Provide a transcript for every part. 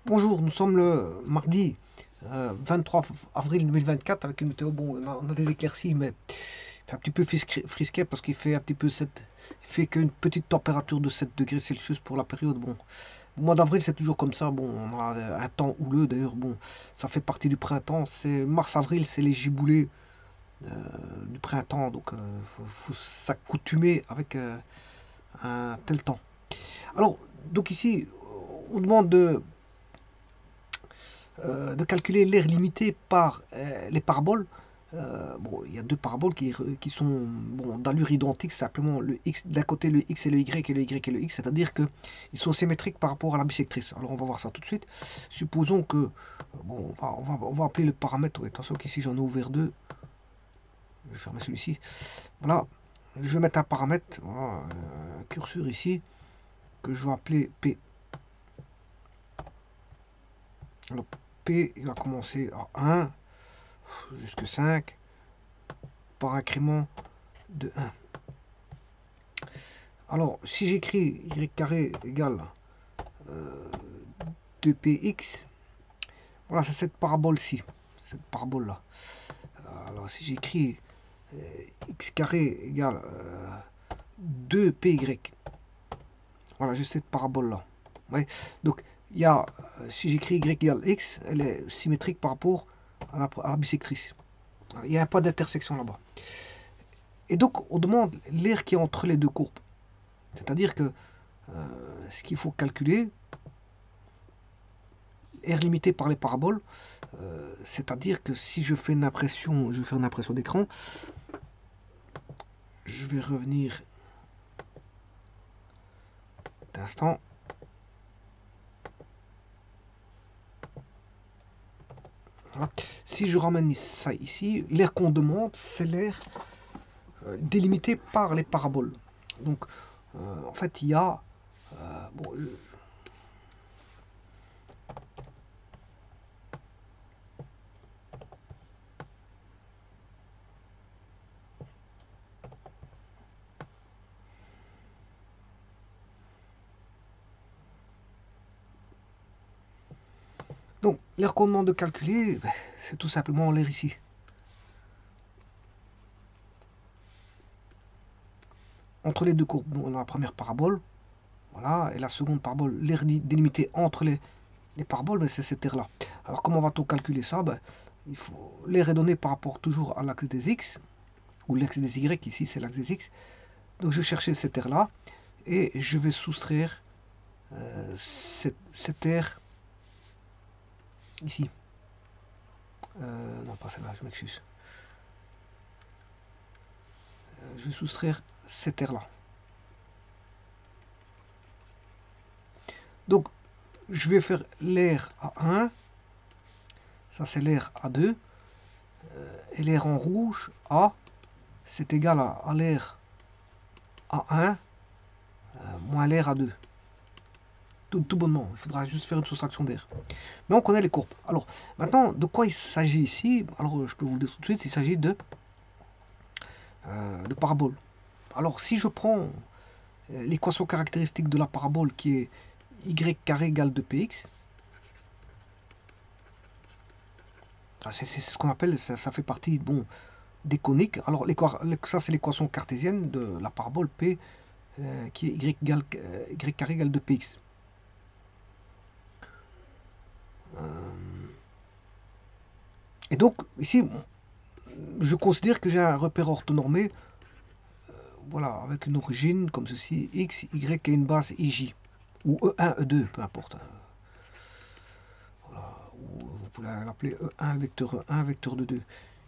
Bonjour, nous sommes le mardi 23 avril 2024 avec une météo. Bon, on a des éclaircies, mais il fait un petit peu frisquet parce qu'il fait un petit peu il fait qu'une petite température de 7 degrés Celsius pour la période. Bon, au mois d'avril, c'est toujours comme ça. Bon, on a un temps houleux d'ailleurs. Bon, ça fait partie du printemps. C'est mars-avril, c'est les giboulées du printemps. Donc, faut s'accoutumer avec un tel temps. Alors, donc ici, on demande de calculer l'air limité par les paraboles. Bon, il y a deux paraboles qui sont bon, d'allure identique, simplement le x d'un côté le x et le y et le y et le x, c'est-à-dire qu'ils sont symétriques par rapport à la bisectrice. Alors on va voir ça tout de suite. Supposons que bon, on va appeler le paramètre. Ouais, attention qu'ici j'en ai ouvert deux. Je vais fermer celui-ci. Voilà, je vais mettre un paramètre, voilà, un curseur ici que je vais appeler P. Alors P il va commencer à 1 jusqu'à 5 par incrément de 1. Alors, si j'écris y carré égale 2px, voilà, c'est cette parabole-ci, cette parabole-là. Alors, si j'écris x carré égale 2py, voilà, j'ai cette parabole-là. Ouais. Donc, il y a, si j'écris y égale x, elle est symétrique par rapport à la bisectrice. Il y a un point d'intersection là-bas. Et donc, on demande l'air qui est entre les deux courbes. C'est-à-dire que ce qu'il faut calculer, R limité par les paraboles, c'est-à-dire que si je fais une impression, d'écran, je vais revenir d'instant. Voilà. Si je ramène ça ici, l'air qu'on demande, c'est l'air délimité par les paraboles. Donc, en fait, il y a bon, donc l'air qu'on demande de calculer, ben, c'est tout simplement l'air ici. Entre les deux courbes, bon, on a la première parabole, voilà, et la seconde parabole, l'air délimité entre les paraboles, ben, c'est cette air-là. Alors comment va-t-on calculer ça? Ben, l'air est donné par rapport toujours à l'axe des x, ou l'axe des y, ici c'est l'axe des x. Donc je vais chercher cette air-là, et je vais soustraire cette air ici. Non, pas celle-là, je m'excuse. Je vais soustraire cette air-là. Donc je vais faire l'air à 1, ça c'est l'air à 2, et l'air en rouge A, c'est égal à l'air à 1 moins l'air à 2. Tout bonnement, il faudra juste faire une soustraction d'air. Mais on connaît les courbes. Alors, maintenant, de quoi il s'agit ici? Alors, je peux vous le dire tout de suite, il s'agit de parabole. Alors, si je prends l'équation caractéristique de la parabole qui est y carré égale 2px, c'est ce qu'on appelle, ça fait partie bon, des coniques. Alors, ça, c'est l'équation cartésienne de la parabole P qui est y carré égale 2px. Et donc, ici, je considère que j'ai un repère orthonormé, voilà, avec une origine comme ceci, x, y et une base ij, ou E1, E2, peu importe. Voilà, ou vous pouvez l'appeler E1, vecteur E1, vecteur de 2,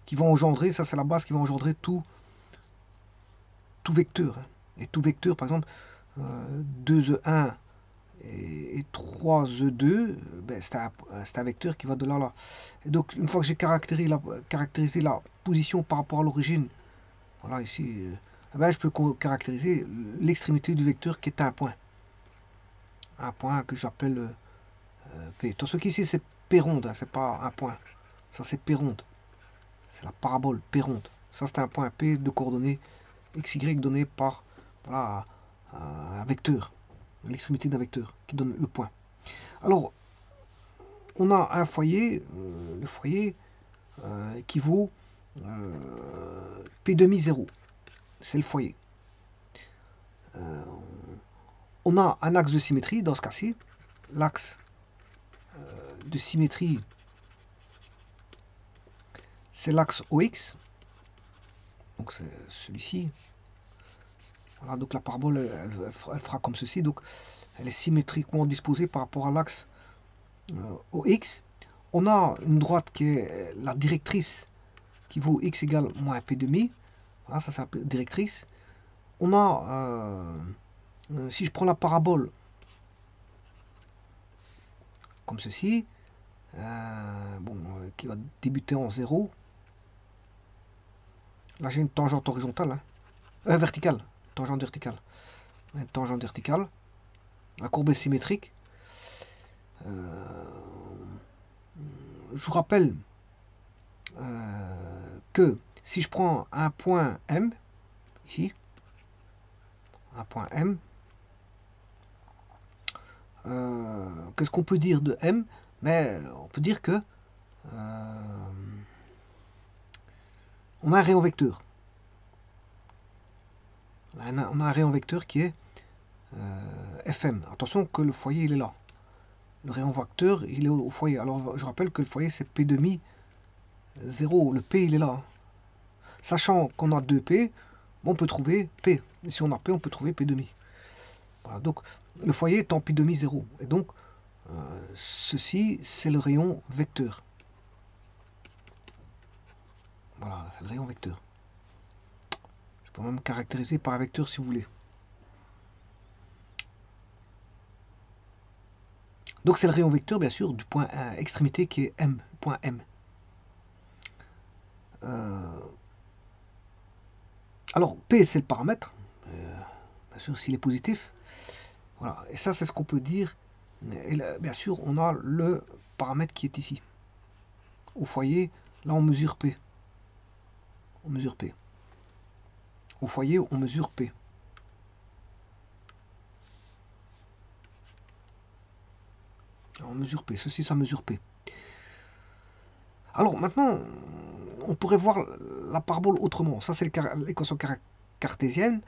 qui vont engendrer, ça c'est la base qui va engendrer tout vecteur. Hein. Et tout vecteur, par exemple, 2E1 et 3E2, ben, c'est un vecteur qui va de là à là. Et donc, une fois que j'ai caractérisé la position par rapport à l'origine, voilà, ici, eh ben, je peux caractériser l'extrémité du vecteur qui est un point. Un point que j'appelle P. Attention qu'ici, c'est P ronde, hein, c'est pas un point. Ça, c'est P ronde. C'est la parabole P ronde. Ça, c'est un point P de coordonnées XY donné par voilà, un vecteur. L'extrémité d'un vecteur qui donne le point. Alors, on a un foyer, le foyer qui vaut P demi 0. C'est le foyer. On a un axe de symétrie dans ce cas-ci. L'axe de symétrie, c'est l'axe OX. Donc c'est celui-ci. Voilà, donc la parabole, elle fera comme ceci. Donc elle est symétriquement disposée par rapport à l'axe OX. On a une droite qui est la directrice qui vaut x égale moins p demi. Voilà, ça c'est la directrice. On a, si je prends la parabole comme ceci, qui va débuter en 0. Là j'ai une tangente horizontale, verticale, tangente verticale. Une tangente verticale. La courbe est symétrique. Je vous rappelle que si je prends un point M, ici, un point M, qu'est-ce qu'on peut dire de M? Mais on peut dire que on a un rayon vecteur. On a un rayon vecteur qui est Fm. Attention que le foyer il est là. Le rayon vecteur il est au foyer. Alors je rappelle que le foyer c'est P demi 0. Le P il est là. Sachant qu'on a 2P, on peut trouver P. Et si on a P, on peut trouver P demi. Voilà, donc le foyer est en P demi 0. Et donc ceci c'est le rayon vecteur. Voilà, c'est le rayon vecteur. Je peux même caractériser par un vecteur si vous voulez. Donc c'est le rayon vecteur, bien sûr, du point extrémité qui est M, point M. Alors, P, c'est le paramètre. Bien sûr, s'il est positif. Voilà. Et ça, c'est ce qu'on peut dire. Et là, bien sûr, on a le paramètre qui est ici. Au foyer, là, on mesure P. On mesure P. Au foyer, on mesure P. Alors, on mesure P. Ceci, ça mesure P. Alors, maintenant, on pourrait voir la parabole autrement. Ça, c'est l'équation cartésienne.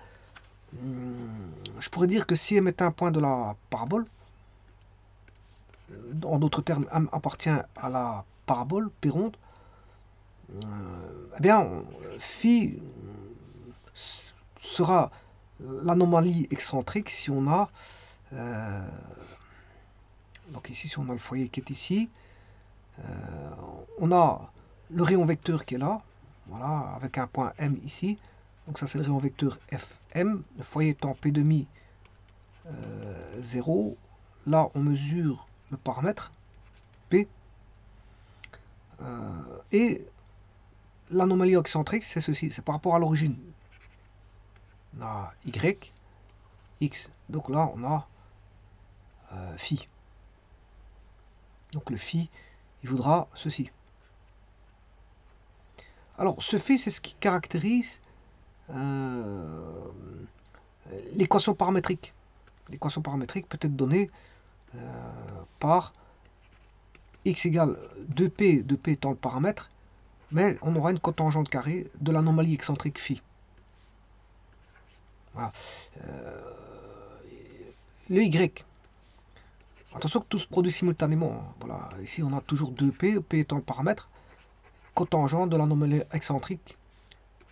Je pourrais dire que si M est un point de la parabole, en d'autres termes, M appartient à la parabole, P ronde, eh bien, phi sera l'anomalie excentrique si on a, donc ici, si on a le foyer qui est ici, on a le rayon vecteur qui est là, voilà, avec un point M ici, donc ça c'est le rayon vecteur Fm, le foyer étant P demi 0, là on mesure le paramètre P, et l'anomalie excentrique c'est ceci, c'est par rapport à l'origine. On a Y, X, donc là on a phi. Donc le phi, il vaudra ceci. Alors ce phi, c'est ce qui caractérise l'équation paramétrique. L'équation paramétrique peut être donnée par x égale 2p, 2p étant le paramètre, mais on aura une cotangente carrée de l'anomalie excentrique phi. Voilà. Le y. Attention que tout se produit simultanément. Voilà. Ici, on a toujours 2p, p étant le paramètre, cotangent de l'anomalie excentrique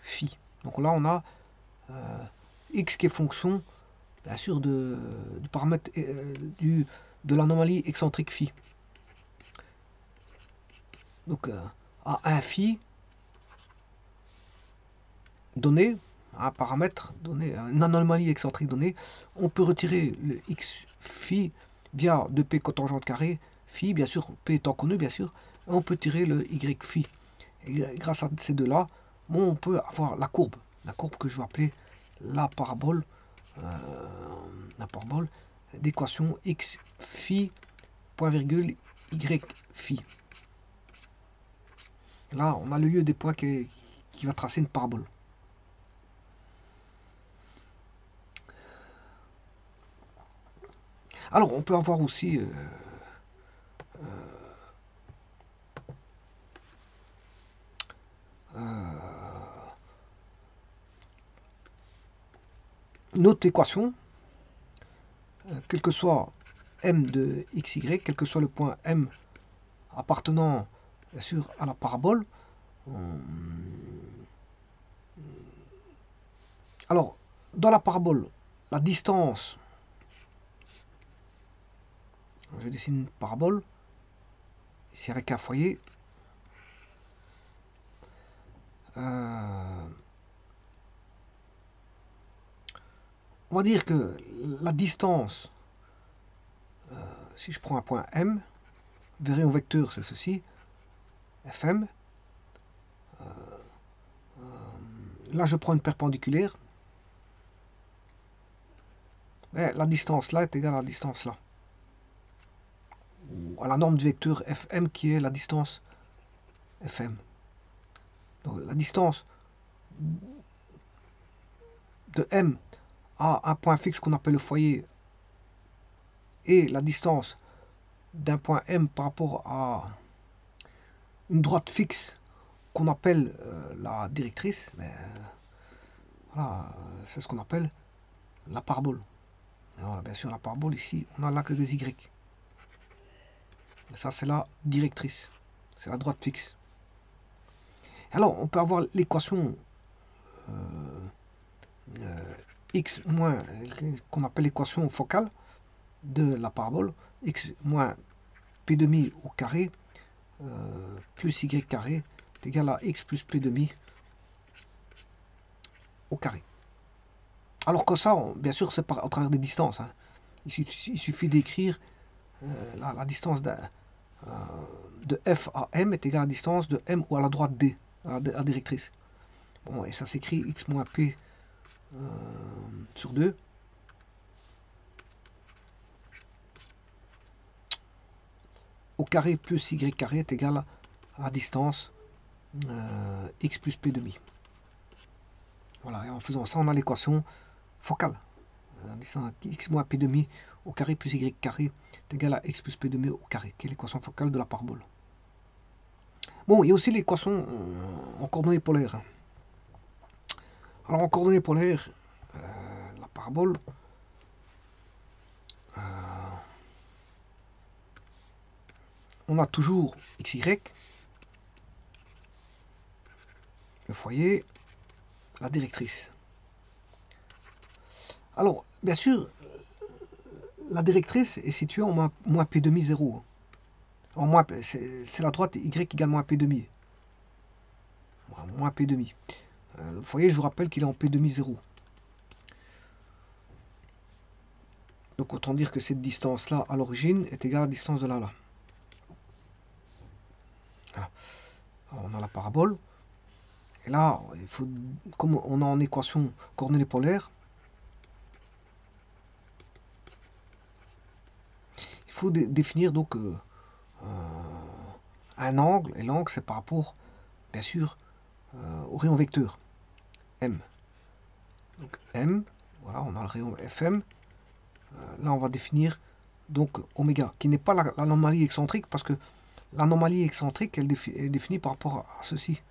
phi. Donc là, on a x qui est fonction, bien sûr, du paramètre de l'anomalie excentrique phi. Donc, à un phi donné, un paramètre donné, une anomalie excentrique donnée, on peut retirer le x phi via 2p cotangente carrée phi, bien sûr, p étant connu, bien sûr, et on peut tirer le y phi. Et grâce à ces deux-là, bon, on peut avoir la courbe que je vais appeler la parabole d'équation x phi, point virgule, y phi. Là, on a le lieu des points qui va tracer une parabole. Alors, on peut avoir aussi une autre équation, quel que soit m de xy, quel que soit le point m appartenant bien sûr à la parabole. Alors, dans la parabole, la distance, je dessine une parabole, ici avec un foyer. On va dire que la distance, si je prends un point M, vous verrez au vecteur c'est ceci, Fm. Là je prends une perpendiculaire. Et la distance là est égale à la distance là. Ou à la norme du vecteur Fm qui est la distance Fm. Donc la distance de M à un point fixe qu'on appelle le foyer et la distance d'un point M par rapport à une droite fixe qu'on appelle la directrice, mais voilà, c'est ce qu'on appelle la parabole. Alors, bien sûr, la parabole, ici, on a l'axe des Y. Et ça, c'est la directrice. C'est la droite fixe. Alors, on peut avoir l'équation x moins, qu'on appelle l'équation focale de la parabole, x moins p demi au carré plus y carré est égal à x plus p demi au carré. Alors que ça, bien sûr, c'est au travers des distances. Hein. Il suffit d'écrire la distance de f à m est égale à la distance de m ou à la droite d, à la directrice. Bon, et ça s'écrit x moins p sur 2 au carré plus y carré est égal à la distance x plus p demi. Voilà, et en faisant ça, on a l'équation focale. X moins p demi au carré plus y carré est égal à x plus p demi au carré, qui est l'équation focale de la parabole. Bon, il y a aussi l'équation en coordonnées polaires. Alors en coordonnées polaires, la parabole, on a toujours xy, le foyer, la directrice. Alors, bien sûr, la directrice est située en moins p demi 0. C'est la droite y égale moins p demi. Moins p demi. Le foyer, je vous rappelle qu'il est en p demi 0. Donc autant dire que cette distance-là, à l'origine, est égale à la distance de là, là. Voilà. Alors, on a la parabole. Et là, il faut, comme on a en équation coordonnées polaires, il faut définir donc un angle. Et l'angle, c'est par rapport, bien sûr, au rayon vecteur M. Donc M, voilà, on a le rayon Fm. Là, on va définir donc oméga, qui n'est pas l'anomalie excentrique, parce que l'anomalie excentrique, elle est définie par rapport à ceci.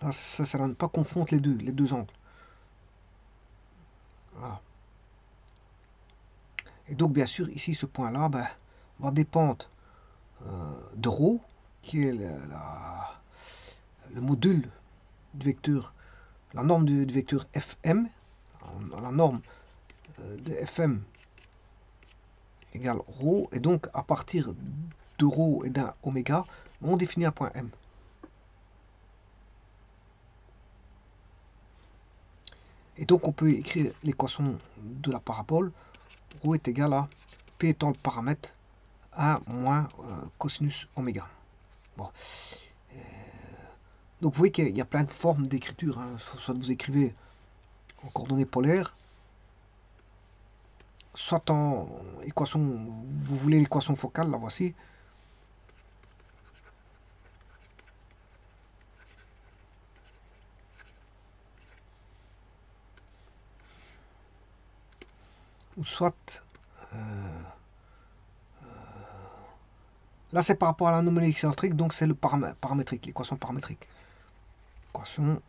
Là, ça sert à ne pas confondre les deux angles. Voilà. Et donc, bien sûr, ici, ce point-là va dépendre de ρ, qui est le module du vecteur, la norme du vecteur Fm, la norme de Fm égale ρ, et donc à partir de ρ et d'un oméga, on définit un point M. Et donc on peut écrire l'équation de la parabole, ρ est égal à P étant le paramètre 1 moins cosinus oméga. Bon. Donc vous voyez qu'il y a plein de formes d'écriture. Hein. Soit vous écrivez en coordonnées polaires, soit en équation, vous voulez l'équation focale, la voici. Ou soit, là c'est par rapport à l'anomalie excentrique, donc c'est le paramétrique, l'équation paramétrique. Équation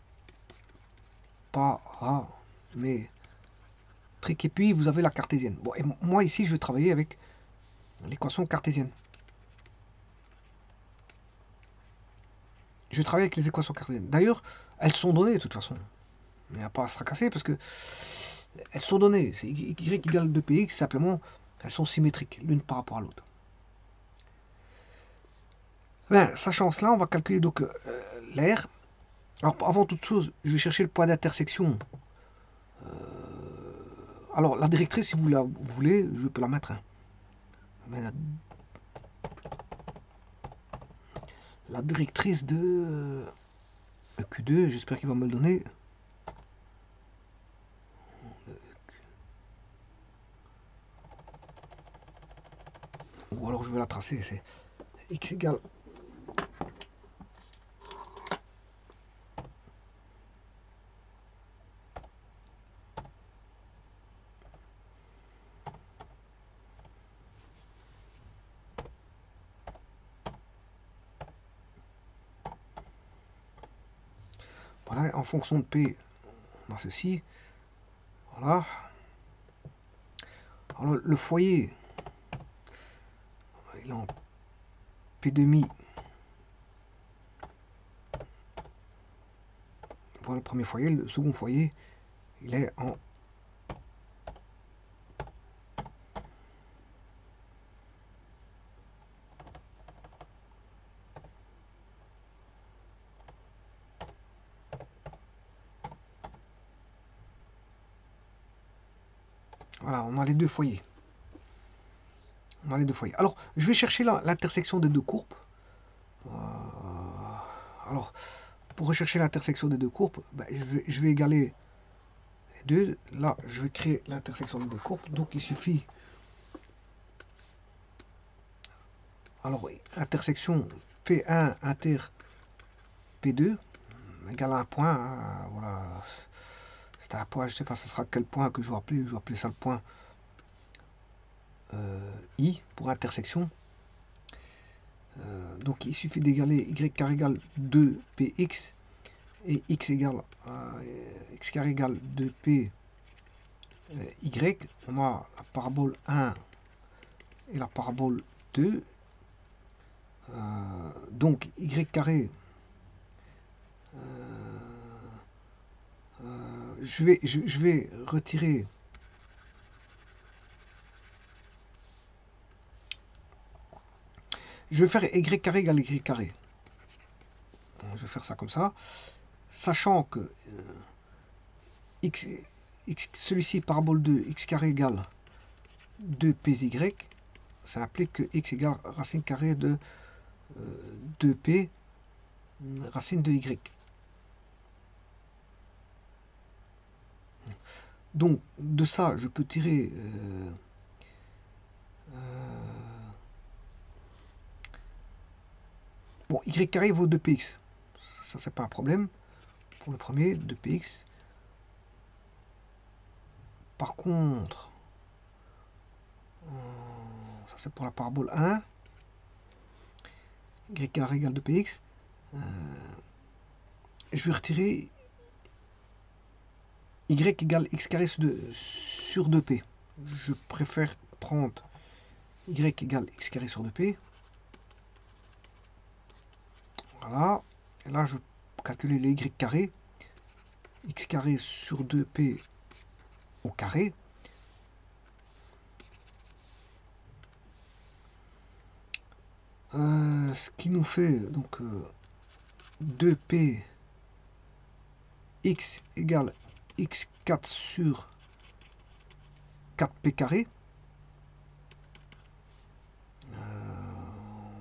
paramétrique. symétrique, et puis vous avez la cartésienne. Bon, et moi ici, je vais travailler avec l'équation cartésienne. Je vais travailler avec les équations cartésiennes. D'ailleurs, elles sont données de toute façon. Il n'y a pas à se tracasser parce que elles sont données. C'est y égale 2px, simplement, elles sont symétriques, l'une par rapport à l'autre. Ben, sachant cela, on va calculer donc l'air. Alors, avant toute chose, je vais chercher le point d'intersection. Alors, la directrice, si vous la voulez, je peux la mettre. Hein. Mais la directrice de Q2, j'espère qu'il va me le donner. Ou alors je vais la tracer, c'est x égale voilà, en fonction de P, on a ceci. Voilà. Alors le foyer, il est en P demi. Voilà le premier foyer. Le second foyer, il est en voilà, on a les deux foyers. On a les deux foyers. Alors, je vais chercher l'intersection des deux courbes. Alors, pour rechercher l'intersection des deux courbes, ben, je vais égaler les deux. Là, je vais créer l'intersection des deux courbes. Donc, il suffit. Alors, intersection P1 inter P2 égale à un point. Hein, voilà. C'est un point, je ne sais pas ce sera quel point que je vais appeler. Je vais appeler ça le point I pour intersection. Donc, il suffit d'égaler y carré égale 2px et x égale x carré égale 2p y. On a la parabole 1 et la parabole 2. Donc y carré, je vais retirer je vais faire y carré égale y carré. Je vais faire ça comme ça, sachant que celui-ci parabole 2 x carré égale 2py, ça implique que x égale racine carrée de 2p racine de y. Donc de ça, je peux tirer bon, y carré vaut 2px. Ça, c'est pas un problème. Pour le premier, 2px. Par contre, ça c'est pour la parabole 1. Y carré égale 2px. Je vais retirer y égale x carré sur 2p. Je préfère prendre y égale x carré sur 2p. Voilà. Et là, je vais calculer le y carré. X carré sur 2p au carré. Ce qui nous fait donc 2p x égale x4 sur 4p carré.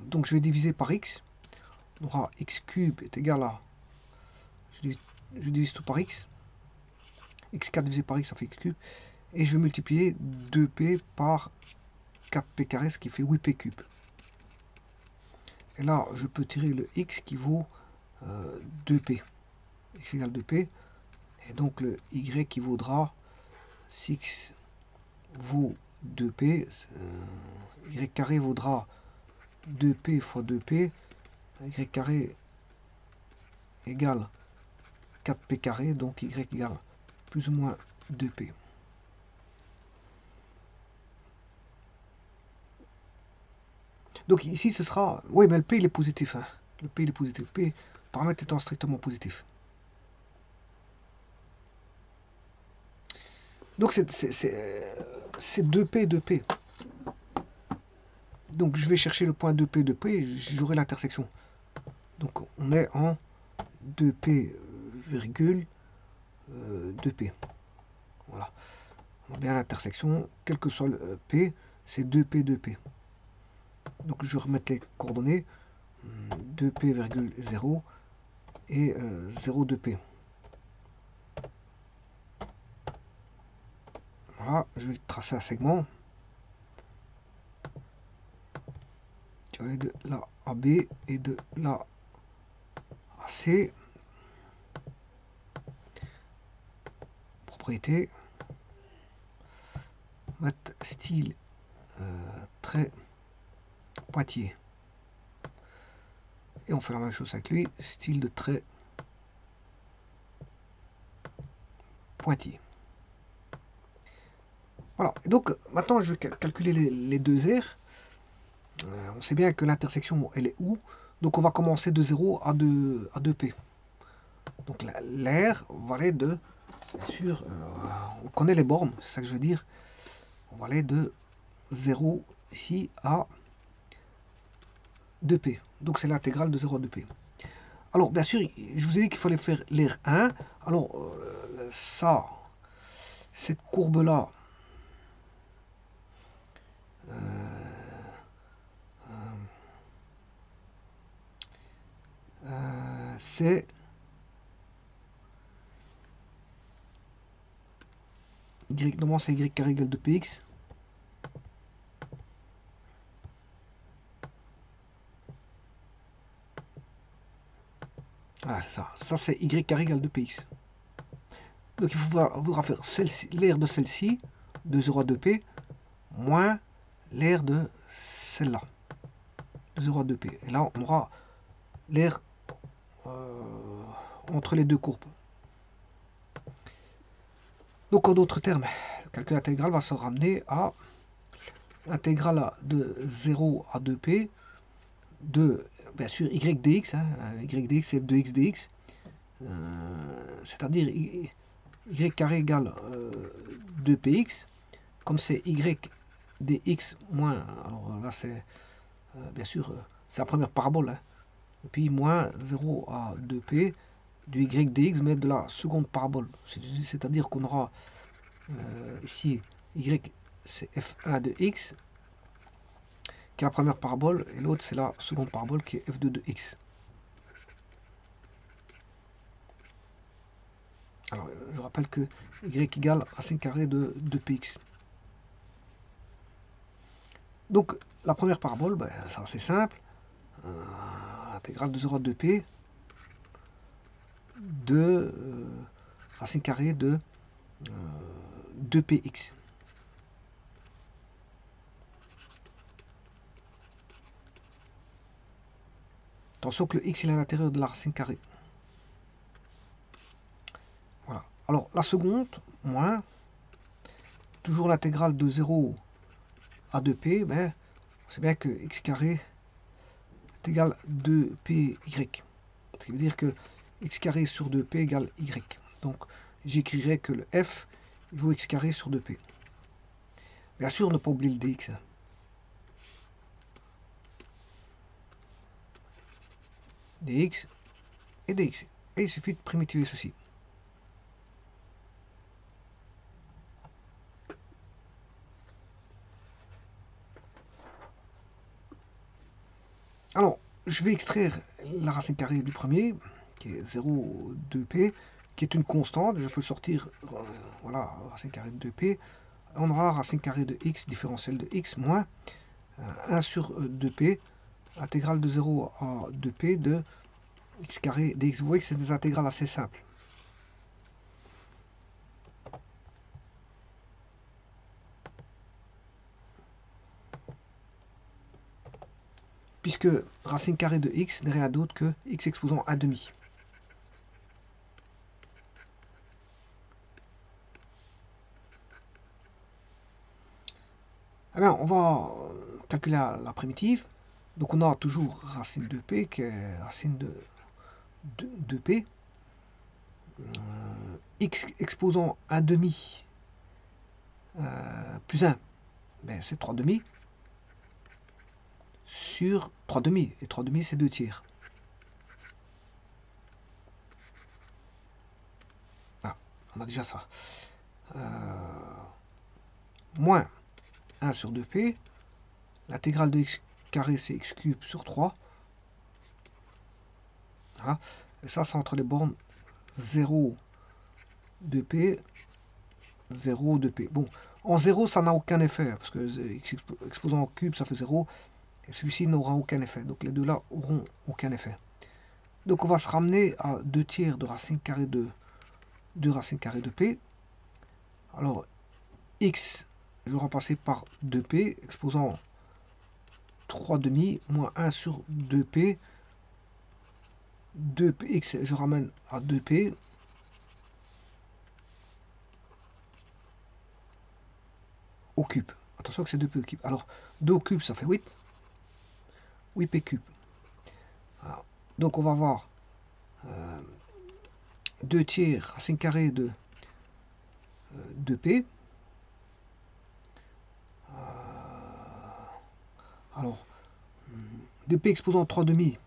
Donc je vais diviser par x. On aura x cube est égal à, je divise tout par x. x4 divisé par x, ça fait x cube. Et je vais multiplier 2p par 4p carré, ce qui fait 8p cube. Et là, je peux tirer le x qui vaut 2p. X égale 2p. Et donc le y qui vaudra, si x vaut 2p, y carré vaudra 2p fois 2p, y carré égale 4p carré, donc y égale plus ou moins 2p. Donc ici, ce sera... Oui, mais le P, il est positif. Hein. Le P, il est positif. P, paramètre étant strictement positif. Donc c'est 2P, 2P. Donc je vais chercher le point 2P, 2P, j'aurai l'intersection. Donc on est en 2P, virgule 2P. Voilà. On a bien l'intersection, quel que soit le P, c'est 2P, 2P. Donc je vais remettre les coordonnées, 2P,0 et 0, 2P. Voilà, je vais tracer un segment. Tu vas aller de là à B et de là à C. Propriété. Mettre style trait Poitiers. Et on fait la même chose avec lui, style de trait Poitiers. Voilà, et donc maintenant je vais calculer les deux aires. On sait bien que l'intersection elle est où, donc on va commencer de 0 à 2P. Donc l'aire va aller de, bien sûr, on connaît les bornes, c'est ça que je veux dire, on va aller de 0 ici à 2P. Donc c'est l'intégrale de 0 à 2P. Alors bien sûr, je vous ai dit qu'il fallait faire l'aire 1. Alors ça, cette courbe-là, c'est y, normalement c'est y carré égale 2px. Voilà, c'est ça. Ça c'est y carré égale 2px. Donc il faudra faire l'aire de celle-ci, de 0 à 2p, moins l'aire de celle-là, de 0 à 2p. Et là on aura l'aire entre les deux courbes. Donc en d'autres termes, le calcul intégral va se ramener à l'intégrale de 0 à 2p de, bien sûr, y dx, hein, y dx c'est f de x dx, c'est-à-dire y carré égale 2px, comme c'est y dx moins, alors là c'est, bien sûr, c'est la première parabole, hein, et puis moins 0 à 2p du y dx, mais de la seconde parabole, c'est-à-dire qu'on aura ici y c'est f1 de x, qui est la première parabole, et l'autre c'est la seconde parabole qui est f2 de x. Alors je rappelle que y égale racine carrée de 2px. Donc la première parabole, ben, c'est assez simple, intégrale de 0 à 2p de racine carrée de 2px. Attention que le x il est à l'intérieur de la racine carrée. Voilà. Alors la seconde, moins, toujours l'intégrale de 0 à 2p, ben, c'est bien que x carré est égal à 2py. Ce qui veut dire que x carré sur 2p égale y. Donc j'écrirai que le f il vaut x carré sur 2p. Bien sûr, ne pas oublier le dx. Dx et dx. Et il suffit de primitiver ceci. Alors, je vais extraire la racine carrée du premier, qui est 0,2p, qui est une constante. Je peux sortir, voilà, racine carrée de 2p. On aura racine carrée de x, différentielle de x, moins 1 sur 2p, intégrale de 0 à 2p de x carré dx. Vous voyez que c'est des intégrales assez simples. Puisque racine carrée de x n'est rien d'autre que x exposant 1 demi. Eh bien, on va calculer la primitive. Donc on a toujours racine de p qui est racine de p. X exposant 1 demi plus 1, ben, c'est 3 demi sur 3 demi. Et 3 demi, c'est 2 tiers. Ah, on a déjà ça. Moins 1 sur 2p. L'intégrale de x carré, c'est x cube sur 3. Voilà. Et ça, c'est entre les bornes 0, 2p, 0, 2p. Bon, en 0, ça n'a aucun effet, parce que x exposant en cube, ça fait 0. Et celui-ci n'aura aucun effet. Donc les deux là auront aucun effet. Donc on va se ramener à 2 tiers de racine carrée de 2 racine carrée de p. Alors x, je vais remplacer par 2p, exposant 3 demi moins 1 sur 2p. 2x, je ramène à 2p. Au cube. Attention que c'est 2p au cube. Alors 2 au cube, ça fait 8. 8p cube. Alors, donc on va voir 2 tiers racine carrée de 2p. Alors, 2p exposant 3 demi.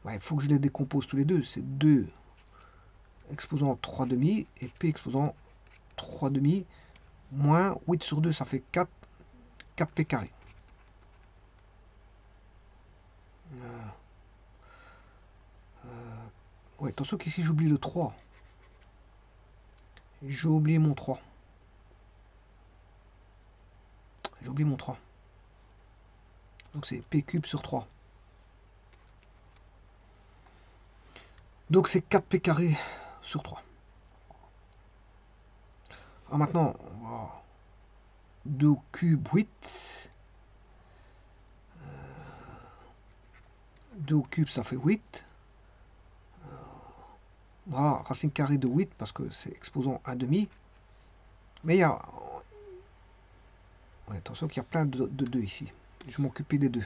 Ouais, il faut que je les décompose tous les deux. C'est 2 exposant 3 demi et p exposant 3 demi moins 8 sur 2, ça fait 4. 4p carré. Ouais, attention qu'ici j'oublie le 3. J'ai oublié mon 3. J'ai oublié mon 3. Donc c'est p cube sur 3. Donc c'est 4p carré sur 3. Alors maintenant, on va 2 au cube 8. 2 au cube, ça fait 8. Voilà, racine carrée de 8 parce que c'est exposant 1 demi. Mais il y a... Ouais, attention qu'il y a plein de 2 ici. Je vais m'occuper des 2.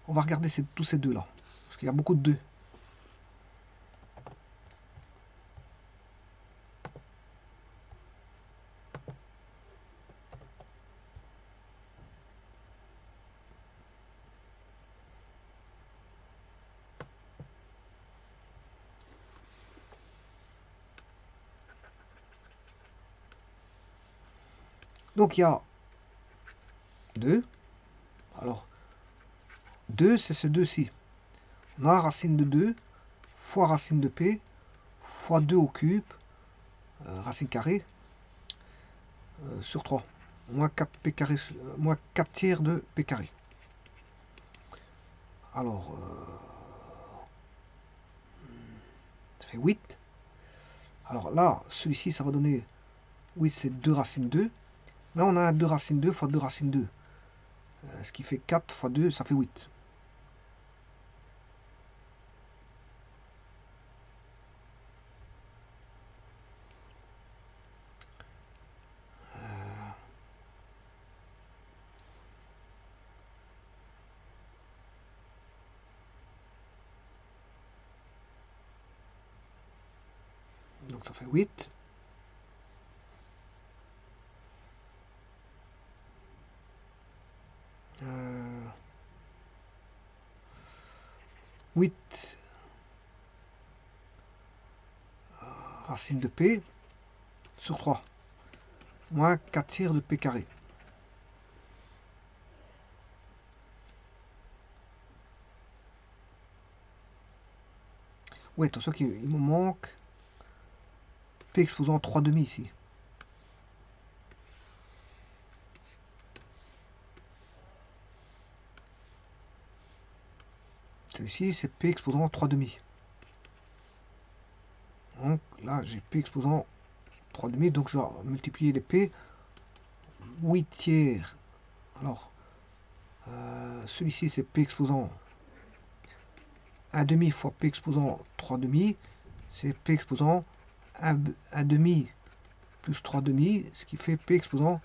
On va regarder tous ces 2 là. Parce qu'il y a beaucoup de 2. Donc il y a 2. Alors, 2, c'est ce 2-ci. On a racine de 2 fois racine de p fois 2 au cube, racine carrée, sur 3. Moins 4p carré, moins 4 tiers de p carré. Alors, ça fait 8. Alors là, celui-ci, ça va donner 8, c'est 2 racine 2. Là, on a 2 racine 2 fois 2 racine 2. Ce qui fait 4 fois 2, ça fait 8. Donc ça fait 8. Euh, 8 racine de p sur 3. Moins 4 tiers de p carré. Oui, attention qu'il me manque p exposant 3 demi ici. Celui-ci, c'est p exposant 3 demi. Donc là, j'ai p exposant 3 demi, donc je vais multiplier les p. 8 tiers. Alors, celui-ci, c'est p exposant 1 demi fois p exposant 3 demi. C'est p exposant 1 demi plus 3 demi, ce qui fait p exposant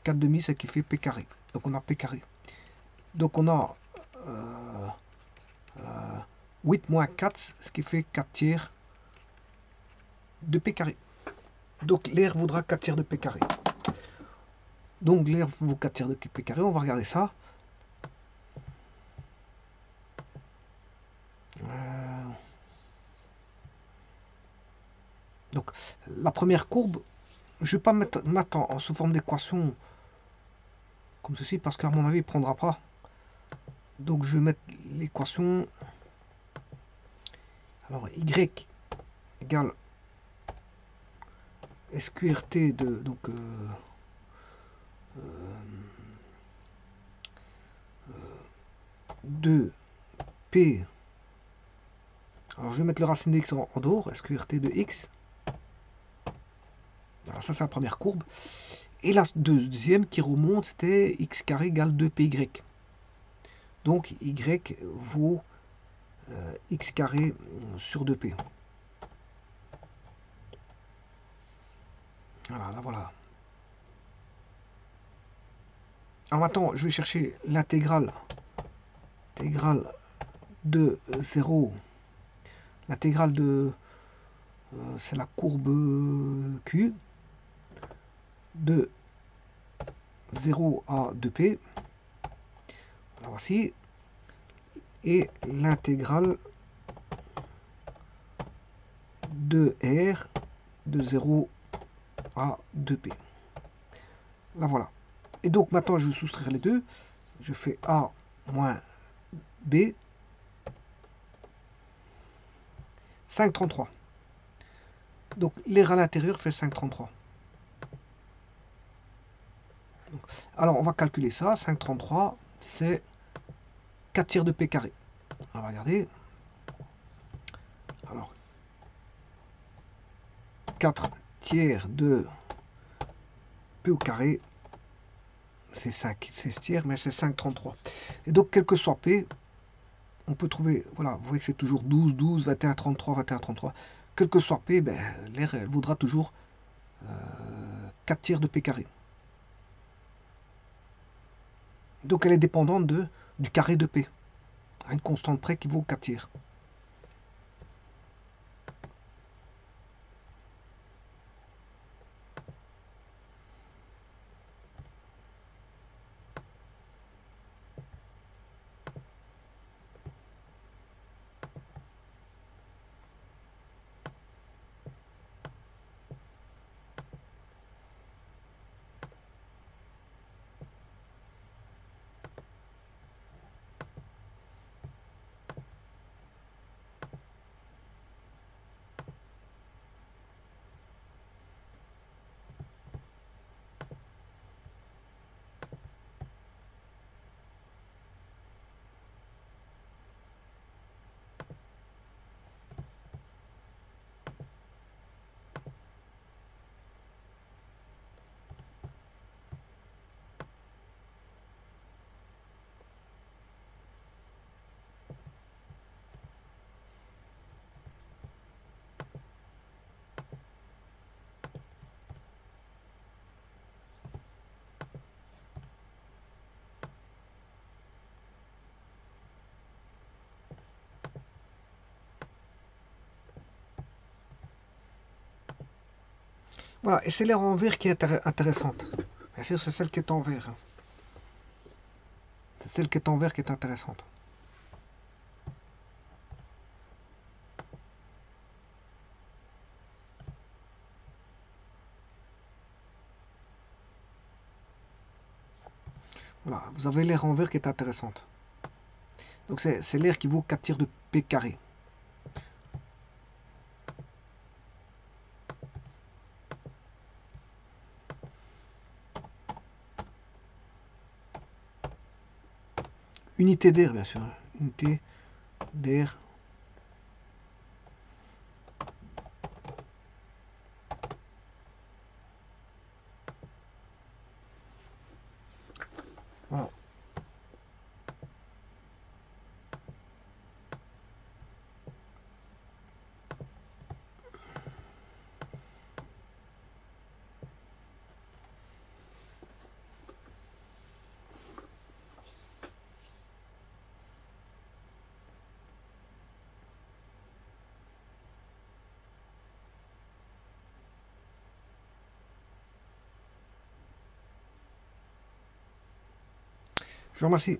4 demi, ce qui fait p carré. Donc on a p carré. Donc on a 8 moins 4, ce qui fait 4 tiers de p carré. Donc l'air vaudra 4 tiers de p carré. Donc l'air vaut 4 tiers de p carré. On va regarder ça. Donc la première courbe, je ne vais pas mettre sous forme d'équation comme ceci parce qu'à mon avis il ne prendra pas. Donc je vais mettre l'équation. Alors y égale SQRT de donc 2P. Alors je vais mettre le racine de x en dehors, SQRT de x. Alors ça c'est la première courbe. Et la deuxième qui remonte, c'était x carré égale 2py. Donc y vaut x carré sur 2p. Voilà, là voilà. Alors maintenant, je vais chercher l'intégrale de 0. L'intégrale de... c'est la courbe Q. De 0 à 2p. Alors voici. Et l'intégrale de R de 0 à 2p. Là voilà. Et donc maintenant je vais soustraire les deux. Je fais A moins B. 5,33. Donc l'air à l'intérieur fait 5,33. Alors on va calculer ça. 5,33 c'est 4 tiers de p carré. On va regarder. Alors 4 tiers de p au carré, c'est 5, 16 tiers, mais c'est 5,33. Et donc, quel que soit p, on peut trouver, voilà, vous voyez que c'est toujours 12, 12, 21, 33, 21, 33. Quel que soit p, ben, l'air vaudra toujours 4 tiers de p carré. Donc, elle est dépendante du carré de p, à une constante près qui vaut 4 tiers. Voilà, et c'est l'air en vert qui est intéressante. Bien sûr, c'est celle qui est en vert. Hein. C'est celle qui est en vert qui est intéressante. Voilà, vous avez l'air en vert qui est intéressante. Donc c'est l'air qui vaut 4 tiers de p carré. Unité d'air, bien sûr. Unité d'air. Voilà. vous remercie.